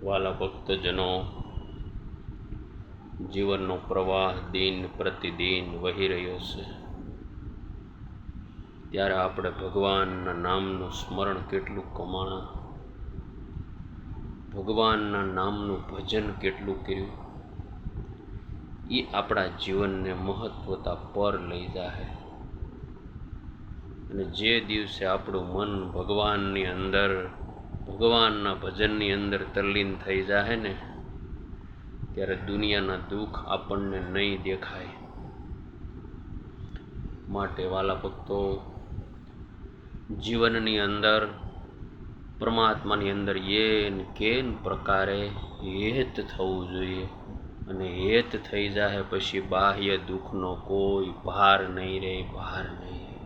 વાલા ભક્તજનો, જીવનનો પ્રવાહ દિન પ્રતિદિન વહી રહ્યો છે, ત્યારે આપણે ભગવાનના નામનું સ્મરણ કેટલું કમાણા, ભગવાનના નામનું ભજન કેટલું કર્યું, એ આપણા જીવનને મહત્વતા પર લઈ જાય. અને જે દિવસે આપણું મન ભગવાનની અંદર, ભગવાનના ભજનની અંદર તલ્લીન થઈ જાય ને, ત્યારે દુનિયાના દુઃખ આપણને નહીં દેખાય. માટે વાલા ભક્તો, જીવનની અંદર પરમાત્માની અંદર એન કેન પ્રકારે હેત થવું જોઈએ. અને હેત થઈ જાય પછી બાહ્ય દુઃખનો કોઈ ભાર નહીં રહે, ભાર નહીં રહે.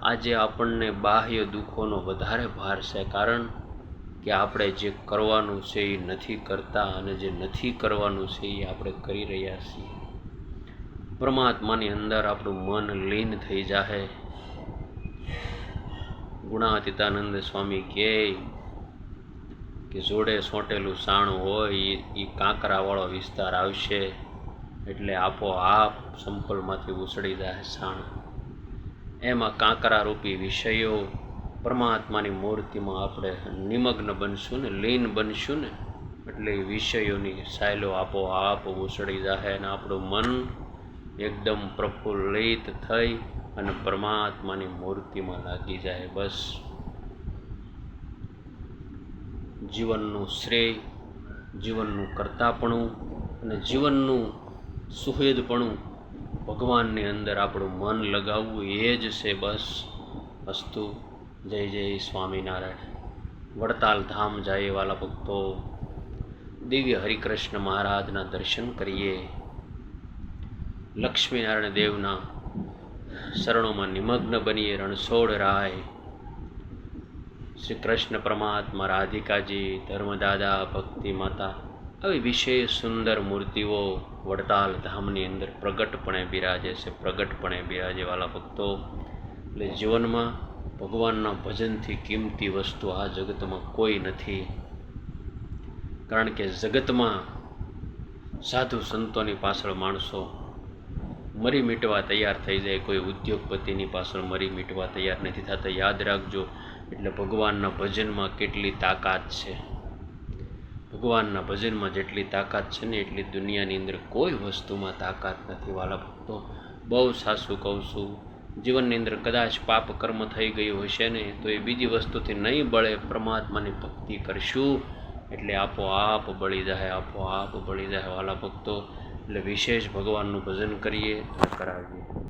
આજે આપણને બાહ્ય દુઃખોનો વધારે ભાર છે, કારણ કે આપણે જે કરવાનું છે એ નથી કરતા, અને જે નથી કરવાનું છે એ આપણે કરી રહ્યા છીએ. પરમાત્માની અંદર આપણું મન લીન થઈ જાય. ગુણાતીતાનંદ સ્વામી કહે કે જોડે સોંટેલું સાણું હોય એ કાંકરાવાળો વિસ્તાર આવશે એટલે આપોઆપ સંપલમાંથી ઉછળી જાય સાણું. એમાં કાંકરારૂપી વિષયો પરમાત્માની મૂર્તિમાં આપણે નિમગ્ન બનશું ને, લીન બનશું ને, એટલે એ વિષયોની સાયલો આપોઆપ ઉછળી જાય અને આપણું મન એકદમ પ્રફુલ્લિત થઈ અને પરમાત્માની મૂર્તિમાં લાગી જાય. બસ જીવનનું શ્રેય, જીવનનું કરતાપણું અને જીવનનું સુહેદપણું ભગવાનની અંદર આપણું મન લગાવવું એ જ છે. બસ અસ્તુ. જય જય સ્વામિનારાયણ. વડતાલ ધામ જાય વાલા ભક્તો, દિવ્ય હરિકૃષ્ણ મહારાજના દર્શન કરીએ, લક્ષ્મીનારાયણ દેવના શરણોમાં નિમગ્ન બનીએ. રણછોડ રાય, શ્રી કૃષ્ણ પરમાત્મા, રાધિકાજી, ધર્મદાદા, ભક્તિ માતા, આવી વિશેષ સુંદર મૂર્તિઓ વડતાલ ધામની અંદર પ્રગટપણે બિરાજે છે, પ્રગટપણે બિરાજે વાલા ભક્તો. એટલે જીવનમાં ભગવાનના ભજનથી કિંમતી વસ્તુ આ જગતમાં કોઈ નથી. કારણ કે જગતમાં સાધુ સંતોની પાછળ માણસો મરી મીટવા તૈયાર થઈ જાય, કોઈ ઉદ્યોગપતિની પાછળ મરી મીટવા તૈયાર નથી થતા. યાદ રાખજો. એટલે ભગવાનના ભજનમાં કેટલી તાકાત છે, ભગવાનના ભજનમાં જેટલી તાકાત છે ને એટલી દુનિયાની અંદર કોઈ વસ્તુમાં તાકાત નથી વાલા ભક્તો. બહુ સાચું કહું છું. જીવનની અંદર કદાચ પાપ કર્મ થઈ ગયું હશે ને તો એ બીજી વસ્તુથી નહીં બળે. પરમાત્માની ભક્તિ કરશું એટલે આપોઆપ બળી જાય, આપોઆપ બળી જાય વાલા ભક્તો. એટલે વિશેષ ભગવાનનું ભજન કરીએ અને કરાવીએ.